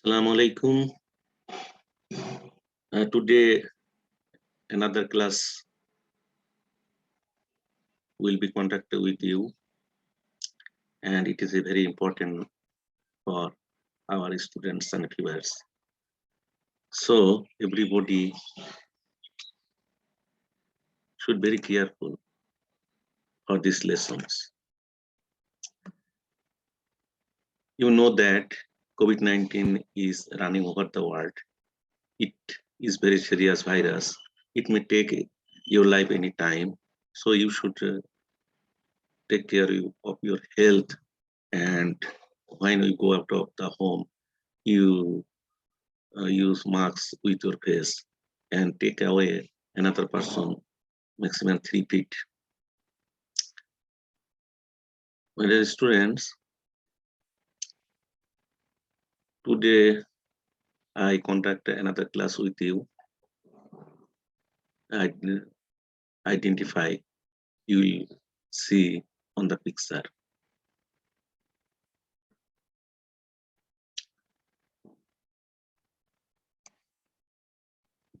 Assalamu alaikum. Today, another class will be conducted with you, and it is a very important for our students and viewers. So, everybody should be very careful for these lessons. You know that COVID-19 is running over the world. It is very serious virus. It may take your life anytime. So you should take care of your health, and when you go out of the home, you use masks with your face and take away another person maximum 3 feet. My dear students, today I conduct another class with you. I identify, you will see on the picture.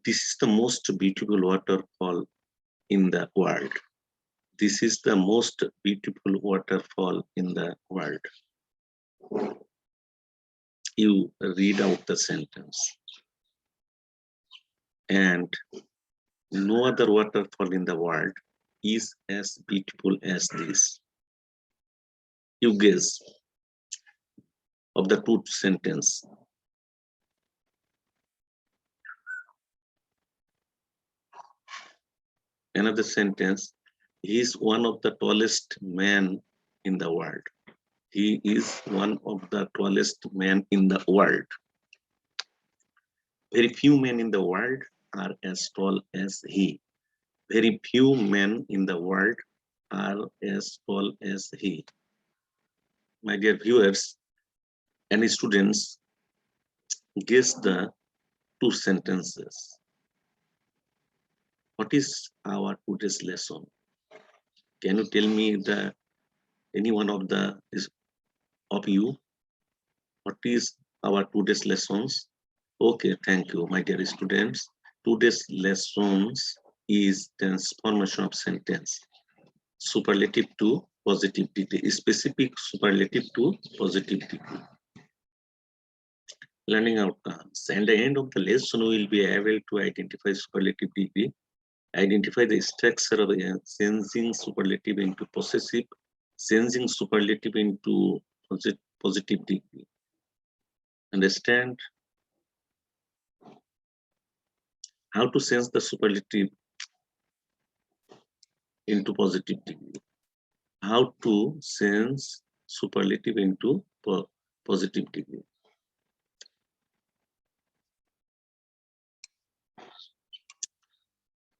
This is the most beautiful waterfall in the world. This is the most beautiful waterfall in the world. You read out the sentence. And no other waterfall in the world is as beautiful as this. You guess of the two sentence. Another sentence, he is one of the tallest men in the world. He is one of the tallest men in the world. Very few men in the world are as tall as he. Very few men in the world are as tall as he. My dear viewers and students, guess the two sentences. What is our today's lesson? Can you tell me any one of you? What is our today's lessons? Okay, thank you, my dear students. Today's lessons is transformation of sentence. Superlative to positive degree, specific superlative to positive degree. Learning outcomes. And the end of the lesson, we will be able to identify superlative degree, identify the structure of changing superlative into possessive, changing superlative into positive degree. Understand how to change the superlative into positive degree. How to change superlative into positive degree.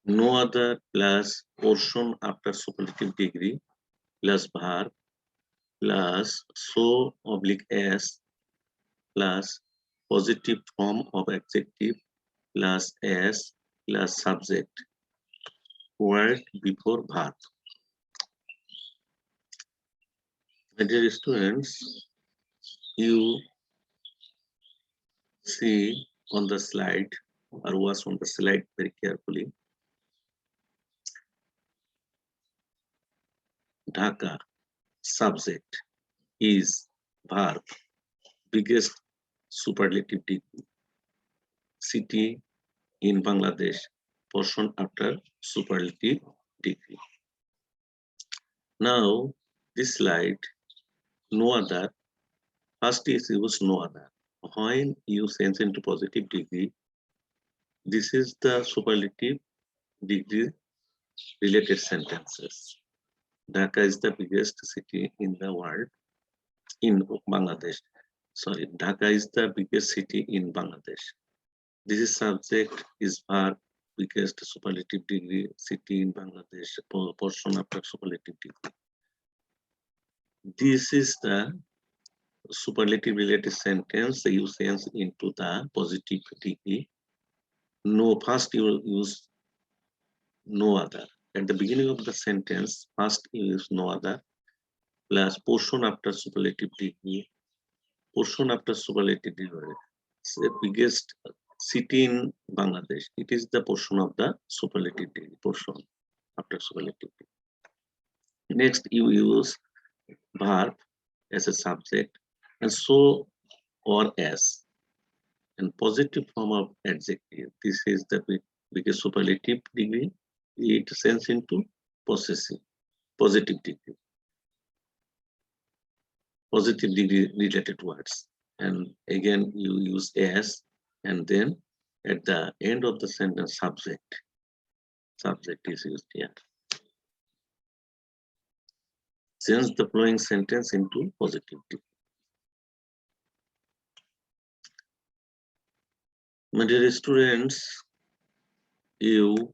No other plus portion after superlative degree plus verb plus so oblique s plus positive form of adjective plus s plus subject word before verb. My dear students, you see on the slide or watch on the slide very carefully. Dhaka subject is verb, biggest superlative degree. City in Bangladesh, portion after superlative degree. Now, this slide, no other, first is use no other. When you change into positive degree, this is the superlative degree related sentences. Dhaka is the biggest city in the world, in Bangladesh. Sorry, Dhaka is the biggest city in Bangladesh. This is subject, is verb, biggest superlative degree, city in Bangladesh, portion after superlative degree. This is the superlative related sentence you change into the positive degree. No, first you use no other. At the beginning of the sentence, first you use no other plus portion after superlative degree. Portion after superlative degree. the biggest city in Bangladesh. It is the portion of the superlative degree portion after superlative degree. Next, you use verb as a subject and so or as and positive form of adjective. This is the biggest superlative degree. It sends into possessive, positive degree related words. And again, you use as, and then at the end of the sentence, subject. Subject is used here. Change the following sentence into positive degree. My dear students, you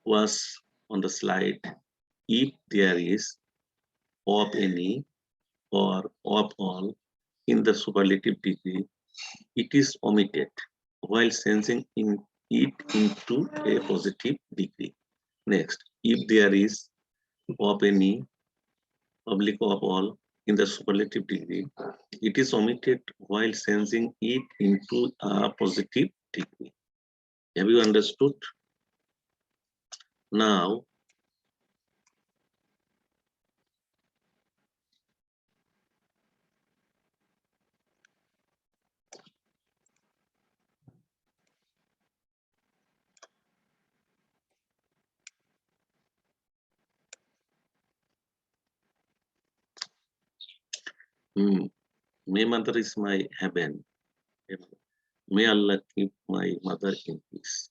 was on the slide. If there is of any or of all in the superlative degree, it is omitted while changing it into a positive degree. Next, if there is of any, oblique of all in the superlative degree, it is omitted while changing it into a positive degree. Have you understood? Now, may mother is my heaven. May Allah keep my mother in peace.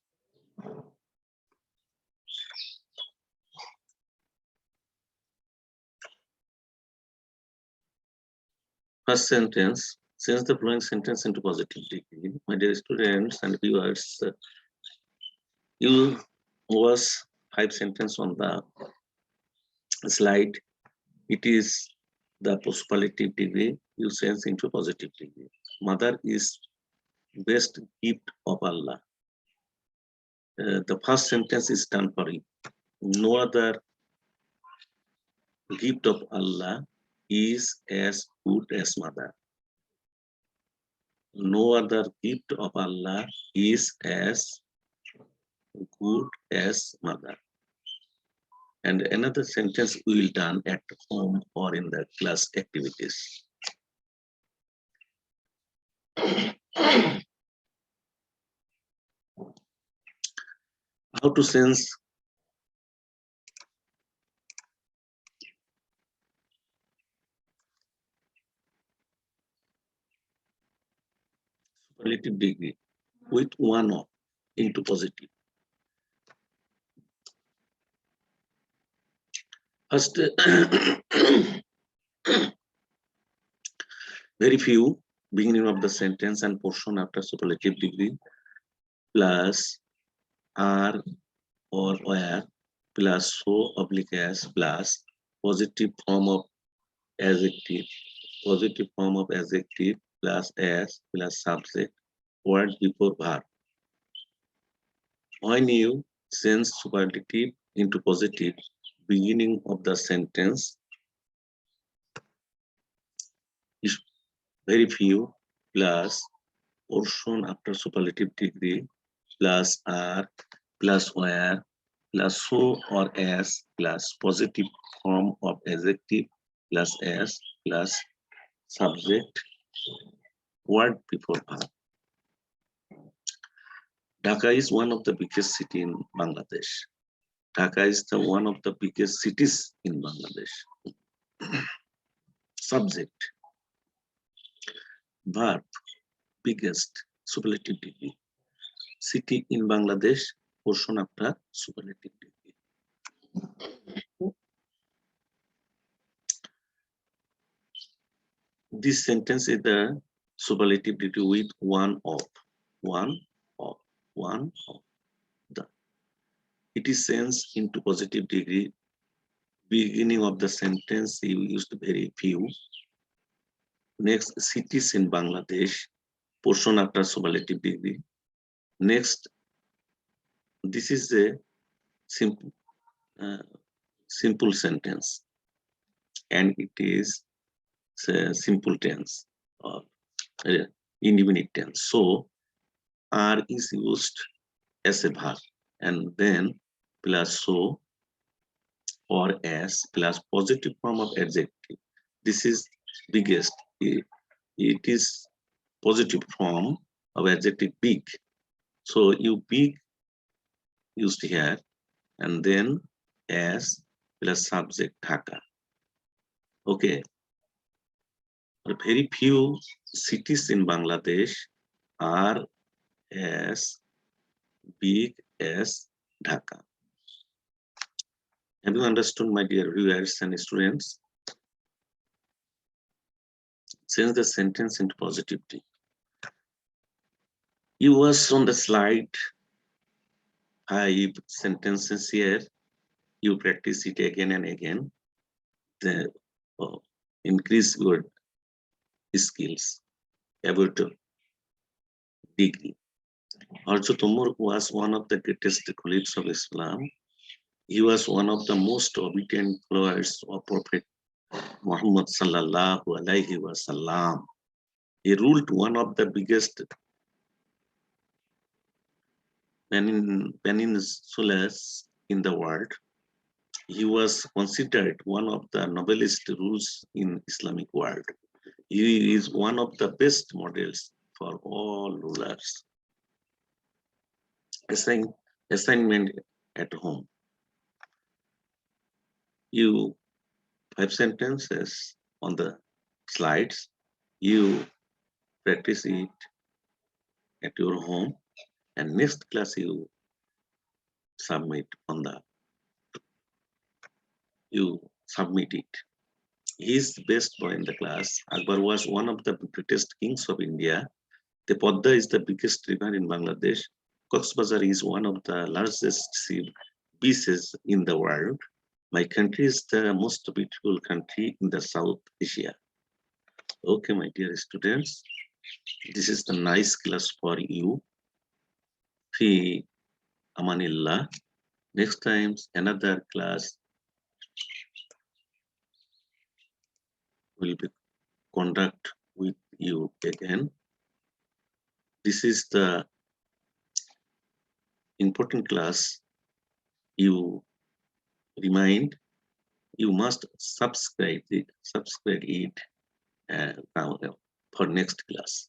First sentence, change the following sentence into positive degree. My dear students and viewers, you was 5 sentences on the slide. It is the superlative degree you change into positive degree. Mother is best gift of Allah. The first sentence is done for you. No other gift of Allah is as good as mother. No other gift of Allah is as good as mother. And another sentence will done at home or in the class activities. How to sense superlative degree with one of into positive. First, very few beginning of the sentence and portion after superlative degree plus are or where plus so oblique as plus positive form of adjective plus as plus subject word before verb. When you change superlative into positive, beginning of the sentence is very few plus portion after superlative degree plus are plus where plus so or as plus positive form of adjective plus as plus subject word before verb. Dhaka is one of the biggest city in Bangladesh. Dhaka is one of the biggest cities in Bangladesh. Subject, verb, biggest, superlative degree. City in Bangladesh, portion after superlative degree. This sentence is the superlative degree with one of. The. It is changed into positive degree. Beginning of the sentence, you used very few. Next, cities in Bangladesh, portion after superlative degree. Next, this is a simple sentence, and it is a simple tense or indefinite tense. So are is used as a verb, and then plus so or as plus positive form of adjective. This is biggest. It is positive form of adjective big. So you big used here, and then as plus subject Dhaka. Okay, very few cities in Bangladesh are as big as Dhaka. Have you understood, my dear viewers and students? Change the sentence into positivity. You was on the slide 5 sentences here. You practice it again and again. The increase your skills about degree. Also, Tumur was one of the greatest caliphs of Islam. He was one of the most obedient followers of Prophet Muhammad sallallahu alaihi wasallam. He ruled one of the biggest peninsulas in the world. He was considered one of the noblest rulers in Islamic world. He is one of the best models for all rulers. Assignment at home. You 5 sentences on the slides. You practice it at your home, and next class you submit it. He is the best boy in the class. Akbar was one of the greatest kings of India. The Podda is the biggest river in Bangladesh. Cox's is one of the largest sea beaches in the world. My country is the most beautiful country in the South Asia. Okay, my dear students, this is the nice class for you. Fi Amanillah. Next time, another class will be conduct with you again. This is the important class. You remind, you must subscribe it now for next class.